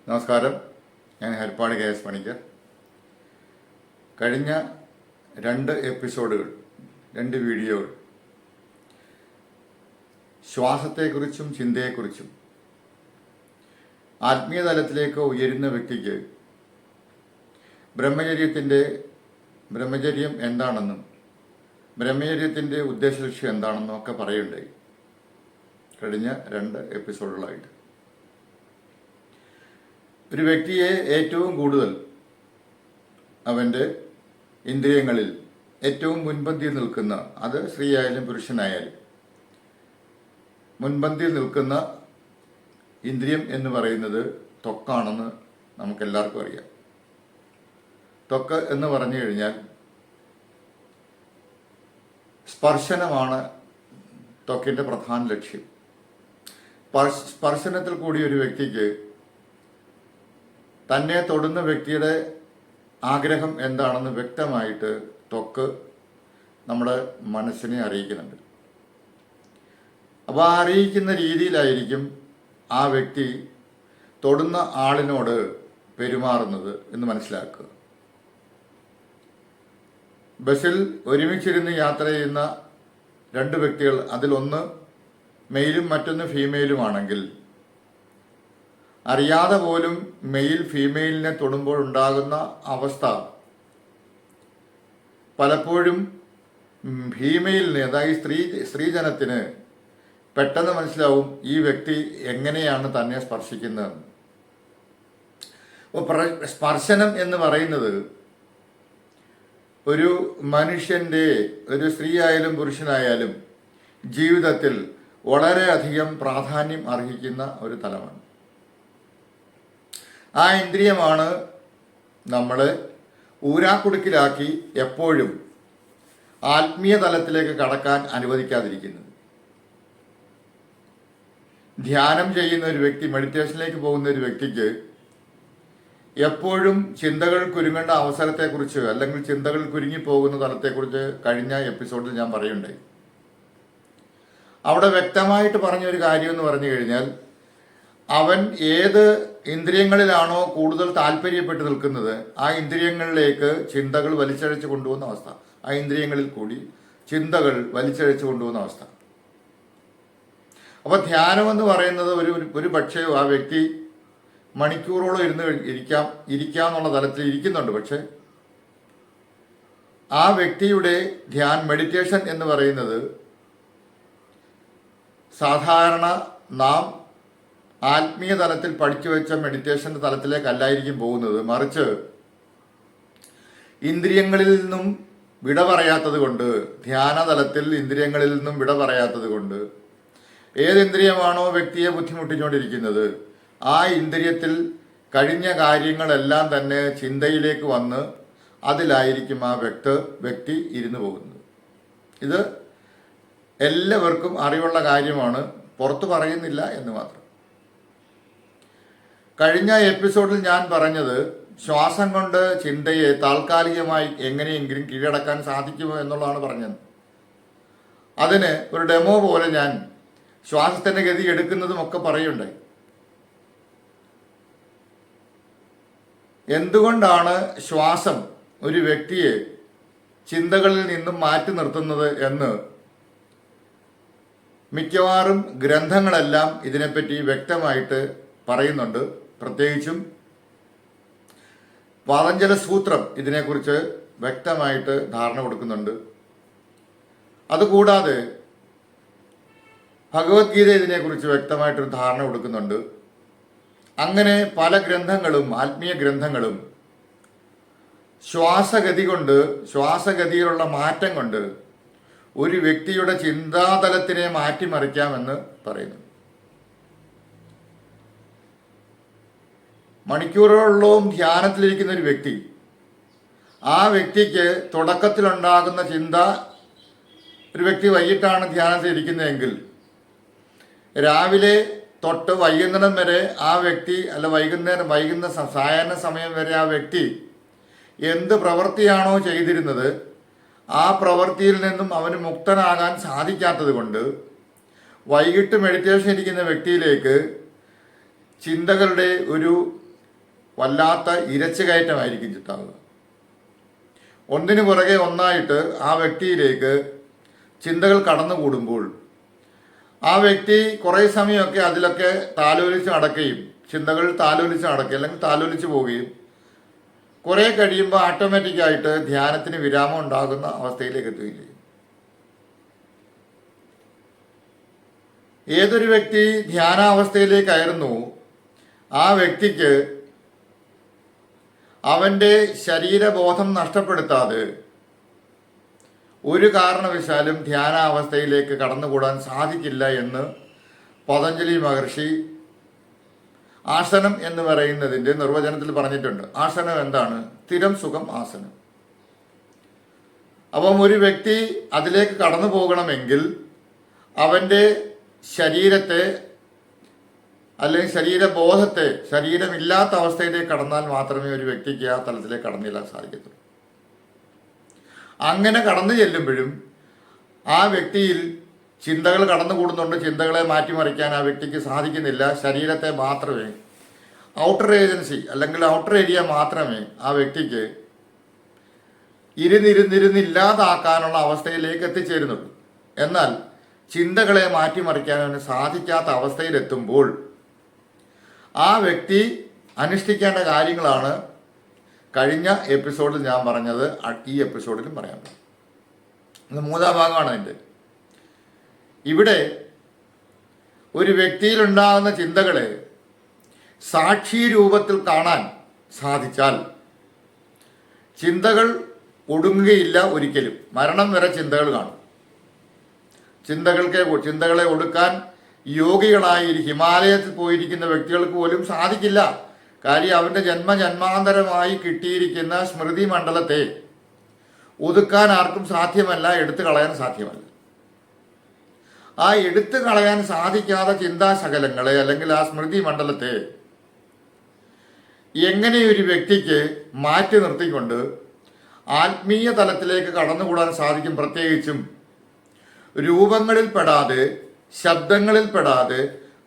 നമസ്കാരം. ഞാൻ ഹരിപ്പാട് KS പണിക്കർ. കഴിഞ്ഞ 2 എപ്പിസോഡുകൾ, 2 വീഡിയോകൾ ശ്വാസത്തെക്കുറിച്ചും ചിന്തയെക്കുറിച്ചും ആത്മീയ തലത്തിലേക്ക് ഉയരുന്ന വ്യക്തിക്ക് ബ്രഹ്മചര്യം എന്താണെന്നും ബ്രഹ്മചര്യത്തിൻ്റെ ഉദ്ദേശലക്ഷ്യം എന്താണെന്നും ഒക്കെ പറയുണ്ടായി കഴിഞ്ഞ 2 എപ്പിസോഡുകളായിട്ട്. ഒരു വ്യക്തിയെ ഏറ്റവും കൂടുതൽ അവൻ്റെ ഇന്ദ്രിയങ്ങളിൽ ഏറ്റവും മുൻപന്തിയിൽ നിൽക്കുന്ന, അത് സ്ത്രീയായാലും പുരുഷനായാലും മുൻപന്തിയിൽ നിൽക്കുന്ന ഇന്ദ്രിയം എന്ന് പറയുന്നത് ത്വക്കാണെന്ന് നമുക്കെല്ലാവർക്കും അറിയാം. ത്വക്ക് എന്ന് പറഞ്ഞു കഴിഞ്ഞാൽ സ്പർശനമാണ് ത്വക്കിൻ്റെ പ്രധാന ലക്ഷ്യം. സ്പർശനത്തിൽ കൂടി ഒരു വ്യക്തിക്ക് തന്നെ തൊടുന്ന വ്യക്തിയുടെ ആഗ്രഹം എന്താണെന്ന് വ്യക്തമായിട്ട് ത്വക്ക് നമ്മുടെ മനസ്സിനെ അറിയിക്കുന്നുണ്ട്. അപ്പോൾ ആ അറിയിക്കുന്ന രീതിയിലായിരിക്കും ആ വ്യക്തി തൊടുന്ന ആളിനോട് പെരുമാറുന്നത് എന്ന് മനസ്സിലാക്കുക. ബസ്സിൽ ഒരുമിച്ചിരുന്ന് യാത്ര ചെയ്യുന്ന 2 വ്യക്തികൾ, അതിലൊന്ന് മെയിലും മറ്റൊന്ന് ഫീമെയിലുമാണെങ്കിൽ അറിയാതെ പോലും മെയിൽ ഫീമെയിലിനെ തൊടുമ്പോൾ ഉണ്ടാകുന്ന അവസ്ഥ പലപ്പോഴും ഫീമെയിലിന്, അതായത് സ്ത്രീജനത്തിന് പെട്ടെന്ന് മനസ്സിലാവും ഈ വ്യക്തി എങ്ങനെയാണ് തന്നെ സ്പർശിക്കുന്നതെന്ന്. അപ്പോൾ സ്പർശനം എന്ന് പറയുന്നത് ഒരു മനുഷ്യൻ്റെ, ഒരു സ്ത്രീ ആയാലും പുരുഷനായാലും ജീവിതത്തിൽ വളരെയധികം പ്രാധാന്യം അർഹിക്കുന്ന ഒരു തലമാണ്. ആ ഇന്ദ്രിയമാണ് നമ്മളെ ഊരാക്കുടുക്കിലാക്കി എപ്പോഴും ആത്മീയ തലത്തിലേക്ക് കടക്കാൻ അനുവദിക്കാതിരിക്കുന്നത്. ധ്യാനം ചെയ്യുന്ന ഒരു വ്യക്തി, മെഡിറ്റേഷനിലേക്ക് പോകുന്ന ഒരു വ്യക്തിക്ക് എപ്പോഴും ചിന്തകൾ കുരുങ്ങേണ്ട അവസരത്തെക്കുറിച്ച്, അല്ലെങ്കിൽ ചിന്തകൾ കുരുങ്ങിപ്പോകുന്ന തലത്തെക്കുറിച്ച് കഴിഞ്ഞ എപ്പിസോഡിൽ ഞാൻ പറയുണ്ടായി. അവിടെ വ്യക്തമായിട്ട് പറഞ്ഞൊരു കാര്യം എന്ന് പറഞ്ഞു കഴിഞ്ഞാൽ, അവൻ ഏത് ഇന്ദ്രിയങ്ങളിലാണോ കൂടുതൽ താല്പര്യപ്പെട്ട് നിൽക്കുന്നത് ആ ഇന്ദ്രിയങ്ങളിലേക്ക് ചിന്തകൾ വലിച്ചഴച്ച് കൊണ്ടുപോകുന്ന അവസ്ഥ, ആ ഇന്ദ്രിയങ്ങളിൽ കൂടി ചിന്തകൾ വലിച്ചഴച്ച് കൊണ്ടുപോകുന്ന അവസ്ഥ. അപ്പോൾ ധ്യാനമെന്ന് പറയുന്നത് ഒരു പക്ഷേ ആ വ്യക്തി മണിക്കൂറോളം ഇരിക്കാന്നുള്ള തലത്തിൽ ഇരിക്കുന്നുണ്ട്. പക്ഷെ ആ വ്യക്തിയുടെ മെഡിറ്റേഷൻ എന്ന് പറയുന്നത് സാധാരണ നാം ആത്മീയ തലത്തിൽ പഠിച്ചു വെച്ച മെഡിറ്റേഷൻ്റെ തലത്തിലേക്കല്ലായിരിക്കും പോകുന്നത്. മറിച്ച് ഇന്ദ്രിയങ്ങളിൽ നിന്നും വിട പറയാത്തത് കൊണ്ട്, ധ്യാനതലത്തിൽ ഇന്ദ്രിയങ്ങളിൽ നിന്നും വിട പറയാത്തത് കൊണ്ട്, ഏതിന്ദ്രിയമാണോ വ്യക്തിയെ ബുദ്ധിമുട്ടിച്ചുകൊണ്ടിരിക്കുന്നത് ആ ഇന്ദ്രിയത്തിൽ കഴിഞ്ഞ കാര്യങ്ങളെല്ലാം തന്നെ ചിന്തയിലേക്ക് വന്ന് അതിലായിരിക്കും ആ വ്യക്തി ഇരുന്നു പോകുന്നത്. ഇത് എല്ലാവർക്കും അറിവുള്ള കാര്യമാണ്, പുറത്തു പറയുന്നില്ല എന്ന് മാത്രം. കഴിഞ്ഞ എപ്പിസോഡിൽ ഞാൻ പറഞ്ഞത് ശ്വാസം കൊണ്ട് ചിന്തയെ താൽക്കാലികമായി എങ്ങനെയെങ്കിലും കീഴടക്കാൻ സാധിക്കുമോ എന്നുള്ളതാണ് പറഞ്ഞത്. അതിന് ഒരു ഡെമോ പോലെ ഞാൻ ശ്വാസത്തിൻ്റെ ഗതി എടുക്കുന്നതും ഒക്കെ പറയുണ്ടായി. എന്തുകൊണ്ടാണ് ശ്വാസം ഒരു വ്യക്തിയെ ചിന്തകളിൽ നിന്നും മാറ്റി നിർത്തുന്നത് എന്ന് മിക്കവാറും ഗ്രന്ഥങ്ങളെല്ലാം ഇതിനെപ്പറ്റി വ്യക്തമായിട്ട് പറയുന്നുണ്ട്. പ്രത്യേകിച്ചും പതഞ്ജല സൂത്രം ഇതിനെക്കുറിച്ച് വ്യക്തമായിട്ട് ധാരണ കൊടുക്കുന്നുണ്ട്. അതുകൂടാതെ ഭഗവത്ഗീത ഇതിനെക്കുറിച്ച് വ്യക്തമായിട്ടൊരു ധാരണ കൊടുക്കുന്നുണ്ട്. അങ്ങനെ പല ഗ്രന്ഥങ്ങളും, ആത്മീയ ഗ്രന്ഥങ്ങളും ശ്വാസഗതിയിലുള്ള മാറ്റം കൊണ്ട് ഒരു വ്യക്തിയുടെ ചിന്താതലത്തിനെ മാറ്റിമറിക്കാമെന്ന് പറയുന്നു. മണിക്കൂറുകളോളം ധ്യാനത്തിലിരിക്കുന്ന ഒരു വ്യക്തി, ആ വ്യക്തിക്ക് തുടക്കത്തിലുണ്ടാകുന്ന ചിന്ത, ഒരു വ്യക്തി വൈകിട്ടാണ് ധ്യാനത്തിലിരിക്കുന്നതെങ്കിൽ രാവിലെ തൊട്ട് വൈകുന്നേരം വരെ ആ വ്യക്തി, വൈകുന്ന സായാഹ്ന സമയം വരെ ആ വ്യക്തി എന്ത് പ്രവൃത്തിയാണോ ചെയ്തിരുന്നത് ആ പ്രവൃത്തിയിൽ നിന്നും അവന് മുക്തനാകാൻ സാധിക്കാത്തത് കൊണ്ട് വൈകിട്ട് മെഡിറ്റേഷൻ ഇരിക്കുന്ന വ്യക്തിയിലേക്ക് ചിന്തകളുടെ ഒരു വല്ലാത്ത ഇരച്ചു കയറ്റമായിരിക്കും ചിന്താവുക. ഒന്നിനു പുറകെ ഒന്നായിട്ട് ആ വ്യക്തിയിലേക്ക് ചിന്തകൾ കടന്നുകൂടുമ്പോൾ ആ വ്യക്തി കുറേ സമയമൊക്കെ അതിലൊക്കെ താലോലിച്ച് നടക്കുകയും ചിന്തകൾ താലോലിച്ച് നടക്കുകയും അല്ലെങ്കിൽ താലോലിച്ച് പോവുകയും കുറേ കഴിയുമ്പോൾ ഓട്ടോമാറ്റിക്കായിട്ട് ധ്യാനത്തിന് വിരാമം ഉണ്ടാകുന്ന അവസ്ഥയിലേക്ക് എത്തുകയും ചെയ്യും. ഏതൊരു വ്യക്തി ധ്യാനാവസ്ഥയിലേക്കായിരുന്നു ആ വ്യക്തിക്ക് അവൻ്റെ ശരീരബോധം നഷ്ടപ്പെടുത്താതെ ഒരു കാരണവശാലും ധ്യാനാവസ്ഥയിലേക്ക് കടന്നുകൂടാൻ സാധിക്കില്ല എന്ന് പതഞ്ജലി മഹർഷി ആസനം എന്ന് പറയുന്നതിൻ്റെ നിർവചനത്തിൽ പറഞ്ഞിട്ടുണ്ട്. ആസനം എന്താണ്? സ്ഥിരം സുഖം ആസനം. അപ്പം ഒരു വ്യക്തി അതിലേക്ക് കടന്നു പോകണമെങ്കിൽ അവൻ്റെ ശരീരത്തെ അല്ലെങ്കിൽ ശരീരബോധത്തെ ശരീരമില്ലാത്ത അവസ്ഥയിലേക്ക് കടന്നാൽ മാത്രമേ ഒരു വ്യക്തിക്ക് ആ തലത്തിലേക്ക് കടന്നു ചെല്ലാൻ സാധിക്കത്തുള്ളൂ. അങ്ങനെ കടന്നു ചെല്ലുമ്പോഴും ആ വ്യക്തിയിൽ ചിന്തകൾ കടന്നുകൂടുന്നുണ്ട്. ചിന്തകളെ മാറ്റിമറിക്കാൻ ആ വ്യക്തിക്ക് സാധിക്കുന്നില്ല. ശരീരത്തെ മാത്രമേ, ഔട്ടർ ഏജൻസി അല്ലെങ്കിൽ ഔട്ടർ ഏരിയ മാത്രമേ ആ വ്യക്തിക്ക് ഇരുന്നില്ലാതാക്കാനുള്ള അവസ്ഥയിലേക്ക് എത്തിച്ചേരുന്നുള്ളൂ. എന്നാൽ ചിന്തകളെ മാറ്റിമറിക്കാൻ അവന് സാധിക്കാത്ത അവസ്ഥയിലെത്തുമ്പോൾ ആ വ്യക്തി അനുഷ്ഠിക്കേണ്ട കാര്യങ്ങളാണ് കഴിഞ്ഞ എപ്പിസോഡിൽ ഞാൻ പറഞ്ഞത്, ഈ എപ്പിസോഡിലും പറയാൻ പറ്റും. ഇത് മൂന്നാം ഭാഗമാണ് അതിൻ്റെ. ഇവിടെ ഒരു വ്യക്തിയിലുണ്ടാകുന്ന ചിന്തകളെ സാക്ഷി രൂപത്തിൽ കാണാൻ സാധിച്ചാൽ ചിന്തകൾ ഒടുങ്ങുകയില്ല ഒരിക്കലും. മരണം വരെ ചിന്തകൾ കാണും. ചിന്തകളെ ഒടുക്കാൻ യോഗികളായി ഹിമാലയത്തിൽ പോയിരിക്കുന്ന വ്യക്തികൾക്ക് പോലും സാധിക്കില്ല. കാര്യം അവൻ്റെ ജന്മജന്മാന്തരമായി കിട്ടിയിരിക്കുന്ന സ്മൃതി മണ്ഡലത്തെ ഒതുക്കാൻ ആർക്കും സാധ്യമല്ല, എടുത്തു കളയാൻ സാധ്യമല്ല. ആ എടുത്തു കളയാൻ സാധിക്കാത്ത ചിന്താശകലങ്ങളെ അല്ലെങ്കിൽ ആ സ്മൃതി മണ്ഡലത്തെ എങ്ങനെ ഒരു വ്യക്തിക്ക് മാറ്റി നിർത്തിക്കൊണ്ട് ആത്മീയ തലത്തിലേക്ക് കടന്നുകൂടാൻ സാധിക്കും? പ്രത്യേകിച്ചും രൂപങ്ങളിൽ പെടാതെ, ശബ്ദങ്ങളിൽ പെടാതെ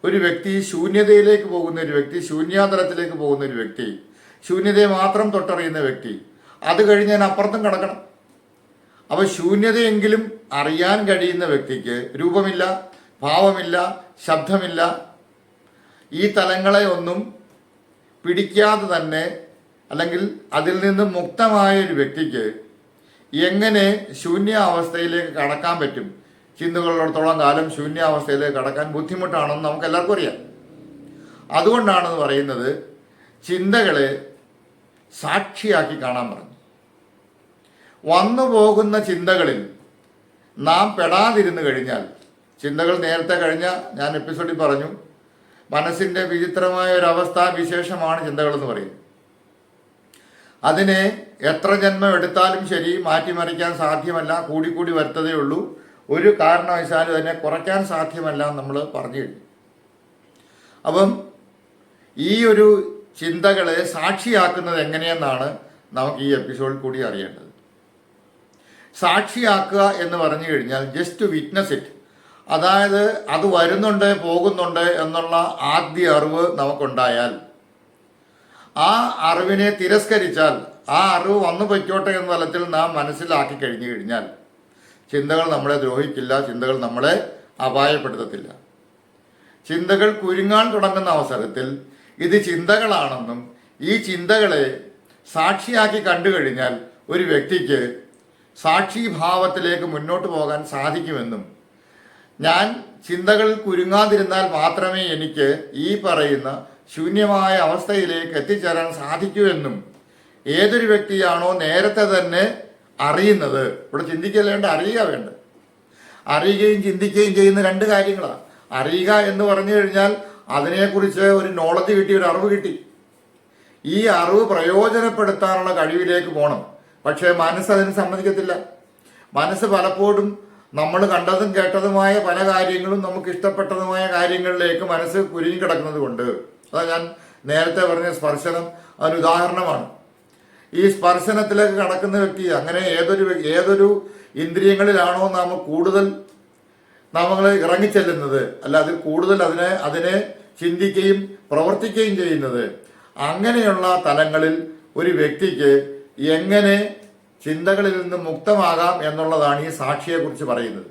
ഒരു വ്യക്തി ശൂന്യതയിലേക്ക് പോകുന്ന ഒരു വ്യക്തി, ശൂന്യാതലത്തിലേക്ക് പോകുന്ന ഒരു വ്യക്തി, ശൂന്യതയെ മാത്രം തൊട്ടറിയുന്ന വ്യക്തി, അത് കഴിഞ്ഞ് ഞാൻ അപ്പുറത്തും കിടക്കണം. അപ്പോൾ ശൂന്യതയെങ്കിലും അറിയാൻ കഴിയുന്ന വ്യക്തിക്ക് രൂപമില്ല, ഭാവമില്ല, ശബ്ദമില്ല, ഈ തലങ്ങളെ ഒന്നും പിടിക്കാതെ തന്നെ അല്ലെങ്കിൽ അതിൽ നിന്നും മുക്തമായ ഒരു വ്യക്തിക്ക് എങ്ങനെ ശൂന്യാവസ്ഥയിലേക്ക് കടക്കാൻ പറ്റും? ചിന്തകളിടത്തോളം കാലം ശൂന്യാവസ്ഥയിലേക്ക് കടക്കാൻ ബുദ്ധിമുട്ടാണെന്ന് നമുക്ക് എല്ലാവർക്കും അറിയാം. അതുകൊണ്ടാണെന്ന് പറയുന്നത് ചിന്തകളെ സാക്ഷിയാക്കി കാണാൻ പറഞ്ഞു. വന്നു പോകുന്ന ചിന്തകളിൽ നാം പെടാതിരുന്നു കഴിഞ്ഞാൽ, ചിന്തകൾ നേരത്തെ കഴിഞ്ഞ ഞാൻ എപ്പിസോഡിൽ പറഞ്ഞു, മനസ്സിൻ്റെ വിചിത്രമായ ഒരു അവസ്ഥാവിശേഷമാണ് ചിന്തകളെന്ന് പറയുന്നത്. അതിനെ എത്ര ജന്മം എടുത്താലും ശരി മാറ്റിമറിക്കാൻ സാധ്യമല്ല, കൂടിക്കൂടി വരുത്തതേ ഉള്ളൂ. ഒരു കാരണവശാലും അതിനെ കുറയ്ക്കാൻ സാധ്യമല്ല നമ്മൾ പറഞ്ഞു കഴിഞ്ഞു. അപ്പം ഈ ഒരു ചിന്തകളെ സാക്ഷിയാക്കുന്നത് എങ്ങനെയെന്നാണ് നമുക്ക് ഈ എപ്പിസോഡിൽ കൂടി അറിയേണ്ടത്. സാക്ഷിയാക്കുക എന്ന് പറഞ്ഞു കഴിഞ്ഞാൽ ജസ്റ്റ് വിറ്റ്നസ് ഇറ്റ്, അതായത് അത് വരുന്നുണ്ട് പോകുന്നുണ്ട് എന്നുള്ള ആദ്യ അറിവ് നമുക്കുണ്ടായാൽ, ആ അറിവിനെ തിരസ്കരിച്ചാൽ, ആ അറിവ് വന്നു പൊയ്ക്കോട്ടെ എന്ന തലത്തിൽ നാം മനസ്സിലാക്കി കഴിഞ്ഞു കഴിഞ്ഞാൽ ചിന്തകൾ നമ്മളെ ദ്രോഹിക്കില്ല, ചിന്തകൾ നമ്മളെ അപായപ്പെടുത്തത്തില്ല. ചിന്തകൾ കുരുങ്ങാൻ തുടങ്ങുന്ന അവസരത്തിൽ ഇത് ചിന്തകളാണെന്നും ഈ ചിന്തകളെ സാക്ഷിയാക്കി കണ്ടു കഴിഞ്ഞാൽ ഒരു വ്യക്തിക്ക് സാക്ഷിഭാവത്തിലേക്ക് മുന്നോട്ട് പോകാൻ സാധിക്കുമെന്നും, ഞാൻ ചിന്തകൾ കുരുങ്ങാതിരുന്നാൽ മാത്രമേ എനിക്ക് ഈ പറയുന്ന ശൂന്യമായ അവസ്ഥയിലേക്ക് എത്തിച്ചേരാൻ സാധിക്കൂ എന്നും ഏതൊരു വ്യക്തിയാണോ നേരത്തെ തന്നെ അറിയുന്നത്, ഇവിടെ ചിന്തിക്കല്ലേണ്ട അറിയുക വേണ്ട, അറിയുകയും ചിന്തിക്കുകയും ചെയ്യുന്ന രണ്ട് കാര്യങ്ങളാണ്. അറിയുക എന്ന് പറഞ്ഞു കഴിഞ്ഞാൽ അതിനെക്കുറിച്ച് ഒരു നോളജ് കിട്ടി, ഒരു അറിവ് കിട്ടി. ഈ അറിവ് പ്രയോജനപ്പെടുത്താനുള്ള കഴിവിലേക്ക് പോകണം. പക്ഷേ മനസ്സതിന് സമ്മതിക്കത്തില്ല. മനസ്സ് പലപ്പോഴും നമ്മൾ കണ്ടതും കേട്ടതുമായ പല കാര്യങ്ങളും നമുക്ക് ഇഷ്ടപ്പെട്ടതുമായ കാര്യങ്ങളിലേക്ക് മനസ്സ് കുരുങ്ങിക്കിടക്കുന്നത് കൊണ്ട്, അതാ ഞാൻ നേരത്തെ പറഞ്ഞ സ്പർശനം അതിന് ഉദാഹരണമാണ്. ഈ സ്പർശനത്തിലേക്ക് കടക്കുന്ന വ്യക്തി അങ്ങനെ ഏതൊരു ഇന്ദ്രിയങ്ങളിലാണോ നാം കൂടുതൽ നമ്മൾ ഇറങ്ങിച്ചെല്ലുന്നത്, അല്ല അതിൽ കൂടുതൽ അതിനെ ചിന്തിക്കുകയും പ്രവർത്തിക്കുകയും ചെയ്യുന്നത്, അങ്ങനെയുള്ള തലങ്ങളിൽ ഒരു വ്യക്തിക്ക് എങ്ങനെ ചിന്തകളിൽ നിന്ന് മുക്തമാകാം എന്നുള്ളതാണ് ഈ സാക്ഷിയെക്കുറിച്ച് പറയുന്നത്.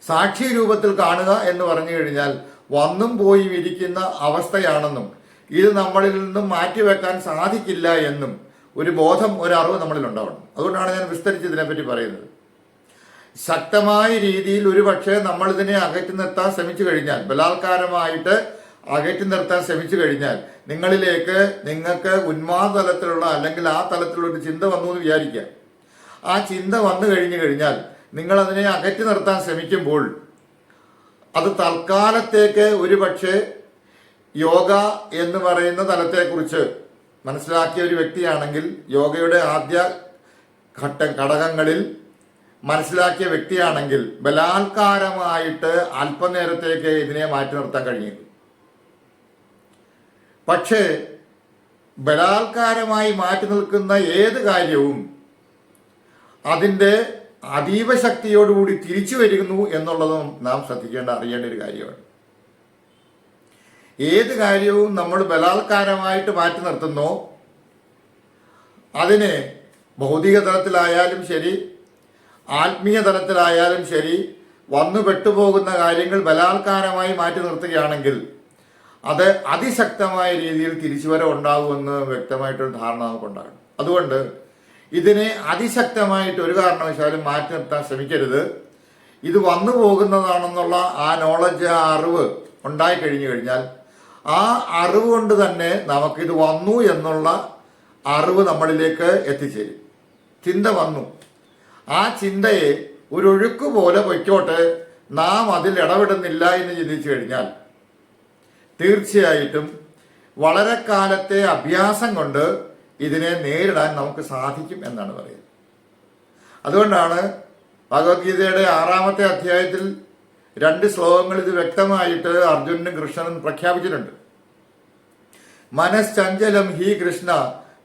സാക്ഷി രൂപത്തിൽ കാണുക എന്ന് പറഞ്ഞു കഴിഞ്ഞാൽ വന്നും പോയും ഇരിക്കുന്ന അവസ്ഥയാണെന്നും ഇത് നമ്മളിൽ നിന്നും മാറ്റിവെക്കാൻ സാധിക്കില്ല എന്നും ഒരു ബോധം, ഒരറിവ് നമ്മളിൽ ഉണ്ടാവണം. അതുകൊണ്ടാണ് ഞാൻ വിസ്തരിച്ച് ഇതിനെപ്പറ്റി പറയുന്നത്. ശക്തമായ രീതിയിൽ ഒരുപക്ഷെ നമ്മളിതിനെ അകറ്റി നിർത്താൻ ശ്രമിച്ചു കഴിഞ്ഞാൽ, ബലാത്കാരമായിട്ട് അകറ്റി നിർത്താൻ ശ്രമിച്ചു കഴിഞ്ഞാൽ നിങ്ങൾക്ക് ഉന്മാദ തലത്തിലുള്ള അല്ലെങ്കിൽ ആ തലത്തിലുള്ള ഒരു ചിന്ത വന്നു എന്ന് വിചാരിക്കുക. ആ ചിന്ത വന്നു കഴിഞ്ഞാൽ നിങ്ങളതിനെ അകറ്റി നിർത്താൻ ശ്രമിക്കുമ്പോൾ അത് തൽക്കാലത്തേക്ക് ഒരുപക്ഷെ യോഗ എന്ന് പറയുന്ന തലത്തെക്കുറിച്ച് മനസ്സിലാക്കിയ ഒരു വ്യക്തിയാണെങ്കിൽ, യോഗയുടെ ആദ്യ ഘടകങ്ങളിൽ മനസ്സിലാക്കിയ വ്യക്തിയാണെങ്കിൽ ബലാത്കാരമായിട്ട് അല്പനേരത്തേക്ക് ഇതിനെ മാറ്റി നിർത്താൻ കഴിയും. പക്ഷേ ബലാത്കാരമായി മാറ്റി നിൽക്കുന്ന ഏത് കാര്യവും അതിൻ്റെ അതീവ ശക്തിയോടുകൂടി തിരിച്ചു വരുന്നു എന്നുള്ളതും നാം അറിയേണ്ട ഒരു കാര്യമാണ്. ഏത് കാര്യവും നമ്മൾ ബലാത്കാരമായിട്ട് മാറ്റി നിർത്തുന്നോ അതിനെ ഭൗതിക തലത്തിലായാലും ശരി, ആത്മീയ തലത്തിലായാലും ശരി, വന്നു പെട്ടുപോകുന്ന കാര്യങ്ങൾ ബലാത്കാരമായി മാറ്റി നിർത്തുകയാണെങ്കിൽ അത് അതിശക്തമായ രീതിയിൽ തിരിച്ചുവരവ് ഉണ്ടാകുമെന്ന് വ്യക്തമായിട്ടൊരു ധാരണ നമുക്കുണ്ടാകും. അതുകൊണ്ട് ഇതിനെ അതിശക്തമായിട്ട് ഒരു കാരണവശാലും മാറ്റി നിർത്താൻ ശ്രമിക്കരുത്. ഇത് വന്നു പോകുന്നതാണെന്നുള്ള ആ നോളജ്, ആ അറിവ് ഉണ്ടായിക്കഴിഞ്ഞു കഴിഞ്ഞാൽ ആ അറിവ് കൊണ്ട് തന്നെ നമുക്കിത് വന്നു എന്നുള്ള അറിവ് നമ്മളിലേക്ക് എത്തിച്ചേരും. ചിന്ത വന്നു, ആ ചിന്തയെ ഒരു ഒഴുക്ക് പോലെ പൊയ്ക്കോട്ടെ, നാം അതിൽ ഇടപെടുന്നില്ല എന്ന് ചിന്തിച്ചു കഴിഞ്ഞാൽ തീർച്ചയായിട്ടും വളരെ കാലത്തെ അഭ്യാസം കൊണ്ട് ഇതിനെ നേരിടാൻ നമുക്ക് സാധിക്കും എന്നാണ് പറയുന്നത്. അതുകൊണ്ടാണ് ഭഗവത്ഗീതയുടെ 6-ാമത്തെ അധ്യായത്തിൽ 2 ശ്ലോകങ്ങൾ ഇത് വ്യക്തമായിട്ട് അർജുനനും കൃഷ്ണനും പ്രഖ്യാപിച്ചിട്ടുണ്ട്. മനശ്ചഞ്ചലം ഹി കൃഷ്ണ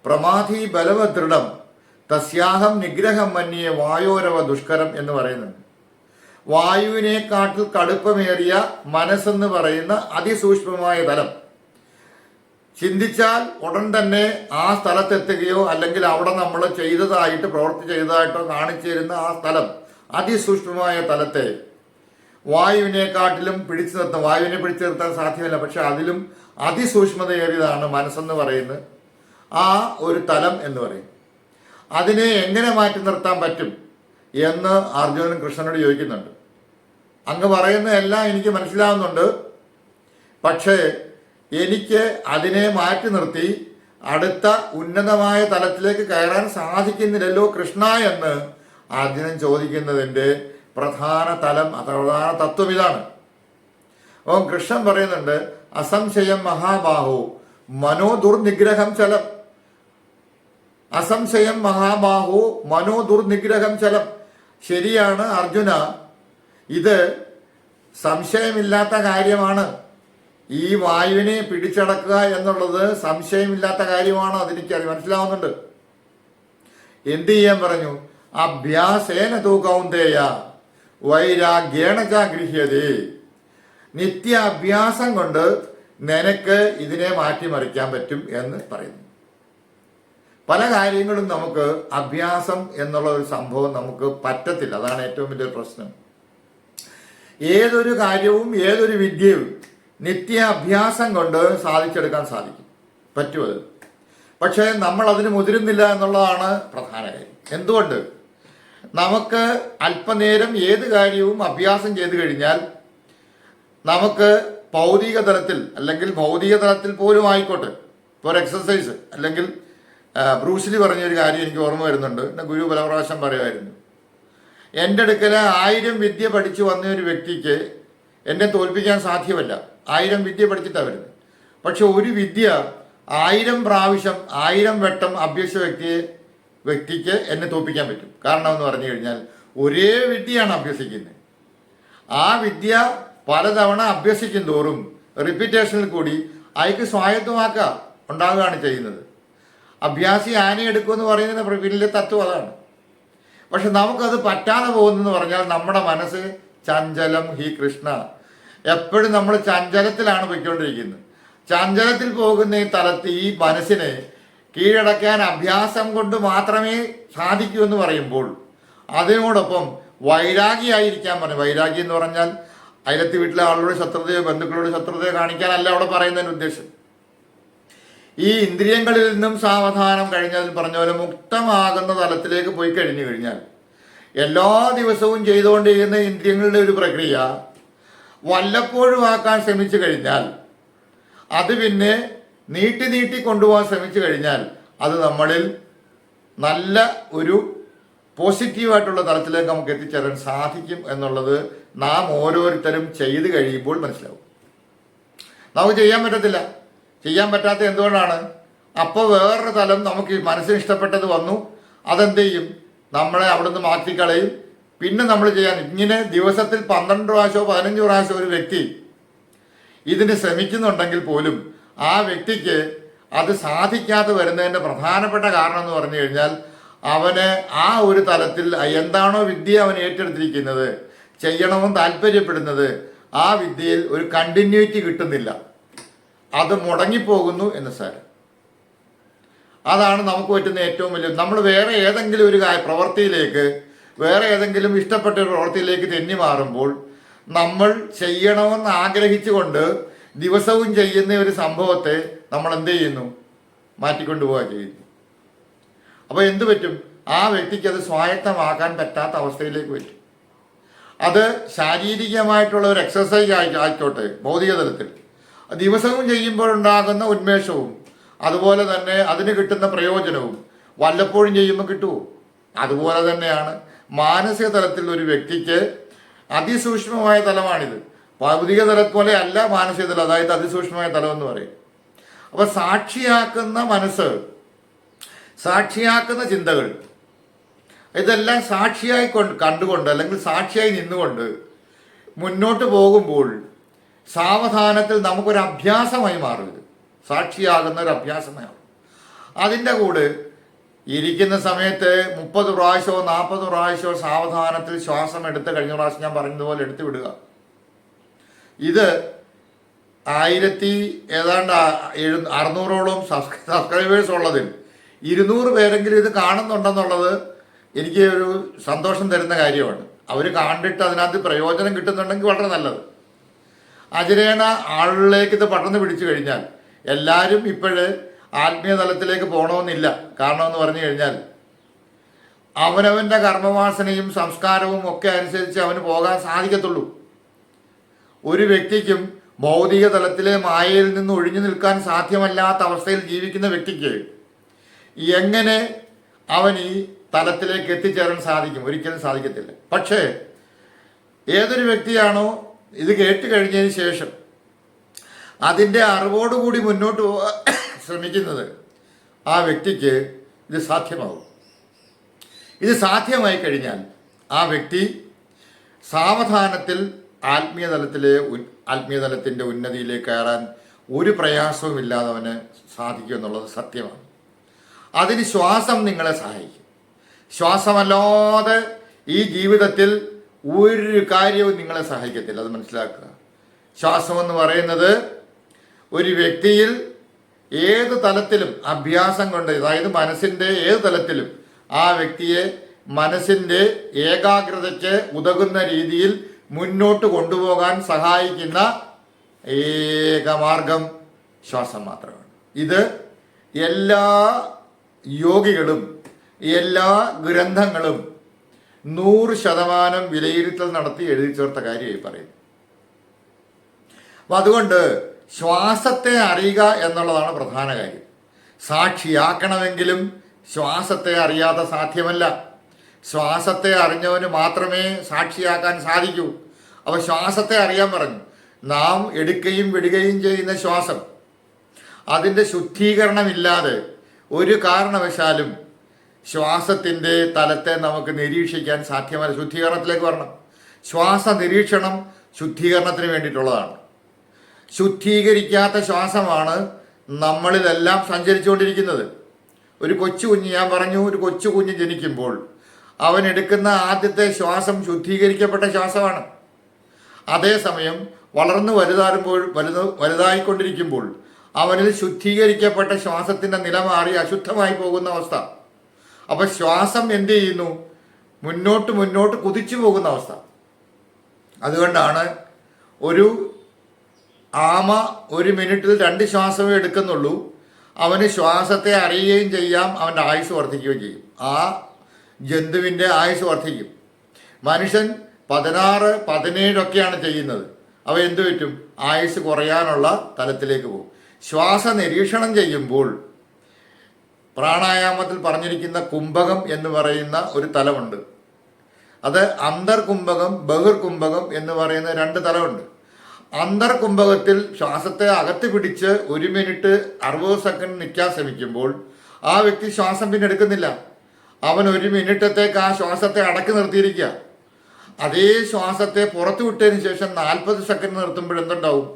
പ്രമാധി ബലവദൃഢം തസ്യാഹം നിഗ്രഹം മന്യേ വായോരവ ദുഷ്കരം എന്ന് പറയുന്നുണ്ട്. വായുവിനെക്കാട്ടിൽ കടുപ്പമേറിയ മനസ്സെന്ന് പറയുന്ന അതിസൂക്ഷ്മമായ തലം, ചിന്തിച്ചാൽ ഉടൻ തന്നെ ആ സ്ഥലത്തെത്തുകയോ അല്ലെങ്കിൽ അവിടെ നമ്മൾ ചെയ്തതായിട്ട് പ്രവൃത്തി ചെയ്തതായിട്ടോ കാണിച്ചു തരുന്ന ആ സ്ഥലം, അതിസൂക്ഷ്മമായ തലത്തെ വായുവിനെക്കാട്ടിലും പിടിച്ചു നിർത്താം. വായുവിനെ പിടിച്ചു നിർത്താൻ സാധ്യമല്ല, പക്ഷെ അതിലും അതിസൂക്ഷ്മതയേറിയതാണ് മനസ്സെന്ന് പറയുന്നത്. ആ ഒരു തലം എന്ന് പറയും. അതിനെ എങ്ങനെ മാറ്റി നിർത്താൻ പറ്റും എന്ന് അർജുനൻ കൃഷ്ണനോട് ചോദിക്കുന്നുണ്ട്. അങ്ങ് പറയുന്നതെല്ലാം എനിക്ക് മനസ്സിലാവുന്നുണ്ട്, പക്ഷേ എനിക്ക് അതിനെ മാറ്റി നിർത്തി അടുത്ത ഉന്നതമായ തലത്തിലേക്ക് കയറാൻ സാധിക്കുന്നില്ലല്ലോ കൃഷ്ണ എന്ന് അർജുനൻ ചോദിക്കുന്നതിൻ്റെ പ്രധാന തലം, പ്രധാന തത്വം ഇതാണ്. അപ്പം കൃഷ്ണൻ പറയുന്നുണ്ട്, അസംശയം മഹാബാഹോ മനോ ദുർനിഗ്രഹം ചലം. അസംശയം മഹാബാഹോ മനോ ദുർനിഗ്രഹം ചലം. ശരിയാണ് അർജുന, ഇത് സംശയമില്ലാത്ത കാര്യമാണ്. ഈ വായുവിനെ പിടിച്ചടക്കുക എന്നുള്ളത് സംശയമില്ലാത്ത കാര്യമാണ്. അതെനിക്ക് മനസ്സിലാവുന്നുണ്ട്. എന്ത് ചെയ്യാൻ പറഞ്ഞു? അഭ്യാസേന തൂ കൗന്ദേയ വൈരാഗ്യേണ ച ഗൃഹ്യതേ. നിത്യ അഭ്യാസം കൊണ്ട് നിനക്ക് ഇതിനെ മാറ്റിമറിക്കാൻ പറ്റും എന്ന് പറയുന്നു. പല കാര്യങ്ങളും നമുക്ക് അഭ്യാസം എന്നുള്ള ഒരു സംഭവം നമുക്ക് പറ്റത്തില്ല. അതാണ് ഏറ്റവും വലിയ പ്രശ്നം. ഏതൊരു കാര്യവും ഏതൊരു വിദ്യയും നിത്യ അഭ്യാസം കൊണ്ട് സാധിച്ചെടുക്കാൻ സാധിക്കും, പറ്റുമത്. പക്ഷേ നമ്മൾ അതിന് മുതിരുന്നില്ല എന്നുള്ളതാണ് പ്രധാന കാര്യം. എന്തുകൊണ്ട്? നമുക്ക് അല്പനേരം ഏത് കാര്യവും അഭ്യാസം ചെയ്തു കഴിഞ്ഞാൽ നമുക്ക് ഭൗതിക തലത്തിൽ അല്ലെങ്കിൽ ഭൗതിക തലത്തിൽ പോലും ആയിക്കോട്ടെ, ഇപ്പോൾ എക്സസൈസ് അല്ലെങ്കിൽ ബ്രൂസ്ലി പറഞ്ഞൊരു കാര്യം എനിക്ക് ഓർമ്മ വരുന്നുണ്ട്. എൻ്റെ ഗുരു പല പ്രാവശ്യം പറയുമായിരുന്നു, എൻ്റെ അടുക്കൽ 1000 വിദ്യ പഠിച്ചു വന്ന ഒരു വ്യക്തിക്ക് എന്നെ തോൽപ്പിക്കാൻ സാധ്യമല്ല. 1000 വിദ്യ പഠിച്ചിട്ടാണ് വരുന്നത്. പക്ഷെ ഒരു വിദ്യ 1000 പ്രാവശ്യം 1000 വട്ടം അഭ്യസിച്ച വ്യക്തിക്ക് എന്നെ തോൽപ്പിക്കാൻ പറ്റും. കാരണം എന്ന് പറഞ്ഞു കഴിഞ്ഞാൽ ഒരേ വിദ്യയാണ് അഭ്യസിക്കുന്നത്. ആ വിദ്യ പലതവണ അഭ്യസിക്കും തോറും റിപ്പീറ്റേഷനിൽ കൂടി അയാൾക്ക് സ്വായത്തമാക്കുക ഉണ്ടാവുകയാണ് ചെയ്യുന്നത്. അഭ്യാസി ആനയെടുക്കുമെന്ന് പറയുന്നതിന് വലിയ തത്വം അതാണ്. പക്ഷെ നമുക്കത് പറ്റാതെ പോകുന്നെന്ന് പറഞ്ഞാൽ നമ്മുടെ മനസ്സ് ചഞ്ചലം ഹി കൃഷ്ണ, എപ്പോഴും നമ്മൾ ചഞ്ചലത്തിലാണ് പോയിക്കൊണ്ടിരിക്കുന്നത്. ചഞ്ചലത്തിൽ പോകുന്ന ഈ തലത്തിൽ ഈ മനസ്സിനെ കീഴടക്കാൻ അഭ്യാസം കൊണ്ട് മാത്രമേ സാധിക്കൂ എന്ന് പറയുമ്പോൾ അതിനോടൊപ്പം വൈരാഗിയായിരിക്കാൻ പറഞ്ഞു. വൈരാഗി എന്ന് പറഞ്ഞാൽ അയലത്ത് വീട്ടിലെ ആളുടെ ശത്രുതയോ ബന്ധുക്കളുടെ ശത്രുതയോ കാണിക്കാനല്ല അവിടെ പറയുന്നതിന് ഉദ്ദേശം. ഈ ഇന്ദ്രിയങ്ങളിൽ നിന്നും സാവധാനം കഴിഞ്ഞതിൽ പറഞ്ഞ പോലെ മുക്തമാകുന്ന തലത്തിലേക്ക് പോയി കഴിഞ്ഞു കഴിഞ്ഞാൽ എല്ലാ ദിവസവും ചെയ്തുകൊണ്ടിരിക്കുന്ന ഇന്ദ്രിയങ്ങളുടെ ഒരു പ്രക്രിയ വല്ലപ്പോഴും ആക്കാൻ ശ്രമിച്ചു കഴിഞ്ഞാൽ, അത് പിന്നെ നീട്ടി നീട്ടി കൊണ്ടുപോകാൻ ശ്രമിച്ചു കഴിഞ്ഞാൽ അത് നമ്മളിൽ നല്ല ഒരു പോസിറ്റീവായിട്ടുള്ള തലത്തിലേക്ക് നമുക്ക് എത്തിച്ചേരാൻ സാധിക്കും എന്നുള്ളത് നാം ഓരോരുത്തരും ചെയ്ത് കഴിയുമ്പോൾ മനസ്സിലാവും. നമുക്ക് ചെയ്യാൻ പറ്റത്തില്ല. ചെയ്യാൻ പറ്റാത്ത എന്തുകൊണ്ടാണ്? അപ്പോൾ വേറൊരു തലം നമുക്ക് മനസ്സിന് ഇഷ്ടപ്പെട്ടത് വന്നു, അതെന്ത് ചെയ്യും? നമ്മളെ അവിടുന്ന് മാറ്റിക്കളയും. പിന്നെ നമ്മൾ ചെയ്യാൻ ഇങ്ങനെ ദിവസത്തിൽ 12 പ്രാവശ്യമോ 15 പ്രാവശ്യമോ ഒരു വ്യക്തി ഇതിന് ശ്രമിക്കുന്നുണ്ടെങ്കിൽ പോലും ആ വ്യക്തിക്ക് അത് സാധിക്കാതെ വരുന്നതിൻ്റെ പ്രധാനപ്പെട്ട കാരണം എന്ന് പറഞ്ഞു കഴിഞ്ഞാൽ അവന് ആ ഒരു തലത്തിൽ എന്താണോ വിദ്യ അവൻ ഏറ്റെടുത്തിരിക്കുന്നത്, ചെയ്യണമെന്ന് താല്പര്യപ്പെടുന്നത്, ആ വിദ്യയിൽ ഒരു കണ്ടിന്യൂറ്റി കിട്ടുന്നില്ല, അത് മുടങ്ങിപ്പോകുന്നു എന്ന് സാരം. അതാണ് നമുക്ക് പറ്റുന്ന ഏറ്റവും വലിയ. നമ്മൾ വേറെ ഏതെങ്കിലും ഒരു പ്രവൃത്തിയിലേക്ക്, വേറെ ഏതെങ്കിലും ഇഷ്ടപ്പെട്ട ഒരു പ്രവൃത്തിയിലേക്ക് തെന്നി മാറുമ്പോൾ നമ്മൾ ചെയ്യണമെന്ന് ആഗ്രഹിച്ചുകൊണ്ട് ദിവസവും ചെയ്യുന്ന ഒരു സംഭവത്തെ നമ്മൾ എന്ത് ചെയ്യുന്നു? മാറ്റിക്കൊണ്ടുപോവുക ചെയ്യുന്നു. അപ്പോൾ എന്തു പറ്റും? ആ വ്യക്തിക്ക് അത് സ്വായത്തമാക്കാൻ പറ്റാത്ത അവസ്ഥയിലേക്ക് പറ്റും. അത് ശാരീരികമായിട്ടുള്ള ഒരു എക്സസൈസ് ആയിക്കോട്ടെ, ഭൗതിക തലത്തിൽ ദിവസവും ചെയ്യുമ്പോഴുണ്ടാകുന്ന ഉന്മേഷവും അതുപോലെ തന്നെ അതിന് കിട്ടുന്ന പ്രയോജനവും വല്ലപ്പോഴും ചെയ്യുമ്പോൾ കിട്ടുമോ? അതുപോലെ തന്നെയാണ് മാനസിക തലത്തിൽ ഒരു വ്യക്തിക്ക് അതിസൂക്ഷ്മമായ തലമാണിത്. ഭൗതിക തലം പോലെ അല്ല മാനസിക തലം, അതായത് അതിസൂക്ഷ്മമായ തലം എന്ന് പറയും. അപ്പൊ സാക്ഷിയാക്കുന്ന മനസ്സ്, സാക്ഷിയാക്കുന്ന ചിന്തകൾ, ഇതെല്ലാം സാക്ഷിയായി കണ്ടുകൊണ്ട് അല്ലെങ്കിൽ സാക്ഷിയായി നിന്നുകൊണ്ട് മുന്നോട്ട് പോകുമ്പോൾ സാവധാനത്തിൽ നമുക്കൊരു അഭ്യാസമായി മാറും. ഇത് സാക്ഷിയാകുന്ന ഒരു അഭ്യാസമായി മാറും. അതിൻ്റെ കൂടെ ഇരിക്കുന്ന സമയത്ത് 30 പ്രാവശ്യമോ 40 പ്രാവശ്യമോ സാവധാനത്തിൽ ശ്വാസം എടുത്ത്, കഴിഞ്ഞ പ്രാവശ്യം ഞാൻ പറഞ്ഞതുപോലെ എടുത്തു വിടുക. ഇത് 600ഓളം സബ്സ്ക്രൈബേഴ്സ് ഉള്ളതിൽ 200 പേരെങ്കിലും ഇത് കാണുന്നുണ്ടെന്നുള്ളത് എനിക്ക് ഒരു സന്തോഷം തരുന്ന കാര്യമാണ്. അവർ കണ്ടിട്ട് അതിനകത്ത് പ്രയോജനം കിട്ടുന്നുണ്ടെങ്കിൽ വളരെ നല്ലത്. അജരേണ ആളുകളിലേക്ക് ഇത് പടർന്നു പിടിച്ചു കഴിഞ്ഞാൽ എല്ലാവരും ഇപ്പോഴ് ആത്മീയ തലത്തിലേക്ക് പോകണമെന്നില്ല. കാരണം എന്ന് പറഞ്ഞു കഴിഞ്ഞാൽ അവനവൻ്റെ കർമ്മവാസനയും സംസ്കാരവും ഒക്കെ അനുസരിച്ച് അവന് പോകാൻ സാധിക്കത്തുള്ളൂ. ഒരു വ്യക്തിക്കും ഭൗതിക തലത്തിലെ മായയിൽ നിന്ന് ഒഴിഞ്ഞു നിൽക്കാൻ സാധ്യമല്ലാത്ത അവസ്ഥയിൽ ജീവിക്കുന്ന വ്യക്തിക്ക് എങ്ങനെ അവൻ ഈ തലത്തിലേക്ക് എത്തിച്ചേരാൻ സാധിക്കും? ഒരിക്കലും സാധിക്കത്തില്ല. പക്ഷേ ഏതൊരു വ്യക്തിയാണോ ഇത് കേട്ട് കഴിഞ്ഞതിന് ശേഷം അതിൻ്റെ അറിവോടുകൂടി മുന്നോട്ട് പോകാൻ ശ്രമിക്കുന്നത്, ആ വ്യക്തിക്ക് ഇത് സാധ്യമാകും. ഇത് സാധ്യമായി കഴിഞ്ഞാൽ ആ വ്യക്തി സാവധാനത്തിൽ ആത്മീയതലത്തിൻ്റെ ഉന്നതിയിലേക്ക് കയറാൻ ഒരു പ്രയാസവുമില്ലാതെ അവന് സാധിക്കും എന്നുള്ളത് സത്യമാണ്. അതിന് ശ്വാസം നിങ്ങളെ സഹായിക്കും. ശ്വാസമല്ലാതെ ഈ ജീവിതത്തിൽ ഒരു കാര്യവും നിങ്ങളെ സഹായിക്കത്തില്ല. അത് മനസ്സിലാക്കുക. ശ്വാസം എന്ന് പറയുന്നത് ഒരു വ്യക്തിയിൽ ഏത് തലത്തിലും അഭ്യാസം കൊണ്ട്, അതായത് മനസ്സിൻ്റെ ഏത് തലത്തിലും ആ വ്യക്തിയെ മനസ്സിൻ്റെ ഏകാഗ്രതയ്ക്ക് ഉതകുന്ന രീതിയിൽ മുന്നോട്ട് കൊണ്ടുപോകാൻ സഹായിക്കുന്ന ഏകമാർഗം ശ്വാസം മാത്രമാണ്. ഇത് എല്ലാ യോഗികളും എല്ലാ ഗ്രന്ഥങ്ങളും 100% വിലയിരുത്തൽ നടത്തി എഴുതി ചേർത്ത കാര്യമായി പറയുന്നു. അപ്പം അതുകൊണ്ട് ശ്വാസത്തെ അറിയുക എന്നുള്ളതാണ് പ്രധാന കാര്യം. സാക്ഷിയാക്കണമെങ്കിലും ശ്വാസത്തെ അറിയാതെ സാധ്യമല്ല. ശ്വാസത്തെ അറിഞ്ഞവന് മാത്രമേ സാക്ഷിയാക്കാൻ സാധിക്കൂ. അപ്പോൾ ശ്വാസത്തെ അറിയാൻ പറഞ്ഞു. നാം എടുക്കുകയും വിടുകയും ചെയ്യുന്ന ശ്വാസം, അതിൻ്റെ ശുദ്ധീകരണമില്ലാതെ ഒരു കാരണവശാലും ശ്വാസത്തിൻ്റെ തലത്തെ നമുക്ക് നിരീക്ഷിക്കാൻ സാധ്യമല്ല. ശുദ്ധീകരണത്തിലേക്ക് വരണം. ശ്വാസ നിരീക്ഷണം ശുദ്ധീകരണത്തിന് വേണ്ടിയിട്ടുള്ളതാണ്. ശുദ്ധീകരിക്കാത്ത ശ്വാസമാണ് നമ്മളിലെല്ലാം സഞ്ചരിച്ചുകൊണ്ടിരിക്കുന്നത്. ഒരു കൊച്ചു കുഞ്ഞ്, ഞാൻ പറഞ്ഞു, ഒരു കൊച്ചു കുഞ്ഞ് ജനിക്കുമ്പോൾ അവൻ എടുക്കുന്ന ആദ്യത്തെ ശ്വാസം ശുദ്ധീകരിക്കപ്പെട്ട ശ്വാസമാണ്. അതേസമയം വളർന്നു വലുതായിക്കൊണ്ടിരിക്കുമ്പോൾ അവനിൽ ശുദ്ധീകരിക്കപ്പെട്ട ശ്വാസത്തിൻ്റെ നില മാറി അശുദ്ധമായി പോകുന്ന അവസ്ഥ. അപ്പം ശ്വാസം എന്ത് ചെയ്യുന്നു? മുന്നോട്ട് മുന്നോട്ട് കുതിച്ചു പോകുന്ന അവസ്ഥ. അതുകൊണ്ടാണ് ഒരു ആമ 1 മിനിറ്റിൽ 2 ശ്വാസമേ എടുക്കുന്നുള്ളൂ. അവന് ശ്വാസത്തെ അറിയുകയും ചെയ്യാം, അവൻ്റെ ആയുസ് വർദ്ധിക്കുകയും ചെയ്യും. ആ ജന്തുവിൻ്റെ ആയുസ് വർദ്ധിക്കും. മനുഷ്യൻ 16, 17 ഒക്കെയാണ് ചെയ്യുന്നത്. അവ എന്തു പറ്റും? ആയുസ് കുറയാനുള്ള തലത്തിലേക്ക് പോകും. ശ്വാസ നിരീക്ഷണം ചെയ്യുമ്പോൾ പ്രാണായാമത്തിൽ പറഞ്ഞിരിക്കുന്ന കുംഭകം എന്ന് പറയുന്ന ഒരു തലമുണ്ട്. അത് അന്തർകുംഭകം, ബഹിർകുംഭകം എന്ന് പറയുന്ന 2 തലമുണ്ട്. അന്തർകുംഭകത്തിൽ ശ്വാസത്തെ അകത്ത് പിടിച്ച് 1 മിനിറ്റ് 60 സെക്കൻഡ് നിൽക്കാൻ ശ്രമിക്കുമ്പോൾ ആ വ്യക്തി ശ്വാസം പിന്നെ എടുക്കുന്നില്ല. അവൻ 1 മിനിറ്റത്തേക്ക് ആ ശ്വാസത്തെ അടക്കി നിർത്തിയിരിക്കുക. അതേ ശ്വാസത്തെ പുറത്തു വിട്ടതിന് ശേഷം 40 സെക്കൻഡ് നിർത്തുമ്പോൾ എന്തുണ്ടാവും?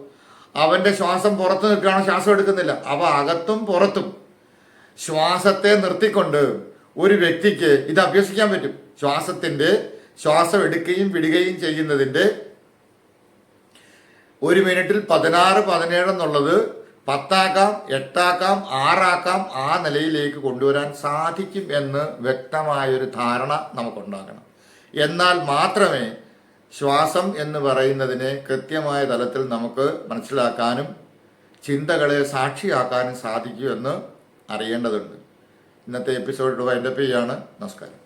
അവൻ്റെ ശ്വാസം പുറത്ത് നിൽക്കുകയാണ്, ശ്വാസം എടുക്കുന്നില്ല. അവ അകത്തും പുറത്തും ശ്വാസത്തെ നിർത്തിക്കൊണ്ട് ഒരു വ്യക്തിക്ക് ഇത് അഭ്യസിക്കാൻ പറ്റും. ശ്വാസം എടുക്കുകയും വിടുകയും ചെയ്യുന്നതിൻ്റെ 1 മിനിറ്റിൽ 16, 17 എന്നുള്ളത് 10 ആക്കാം, 8 ആക്കാം, 6 ആക്കാം. ആ നിലയിലേക്ക് കൊണ്ടുവരാൻ സാധിക്കും എന്ന് വ്യക്തമായൊരു ധാരണ നമുക്കുണ്ടാകണം. എന്നാൽ മാത്രമേ ശ്വാസം എന്ന് പറയുന്നതിനെ കൃത്യമായ തലത്തിൽ നമുക്ക് മനസ്സിലാക്കാനും ചിന്തകളെ സാക്ഷിയാക്കാനും സാധിക്കൂ എന്ന് അറിയേണ്ടതുണ്ട്. ഇന്നത്തെ എപ്പിസോഡ് വൈൻഡപ്പ് ചെയ്യാണ്. നമസ്കാരം.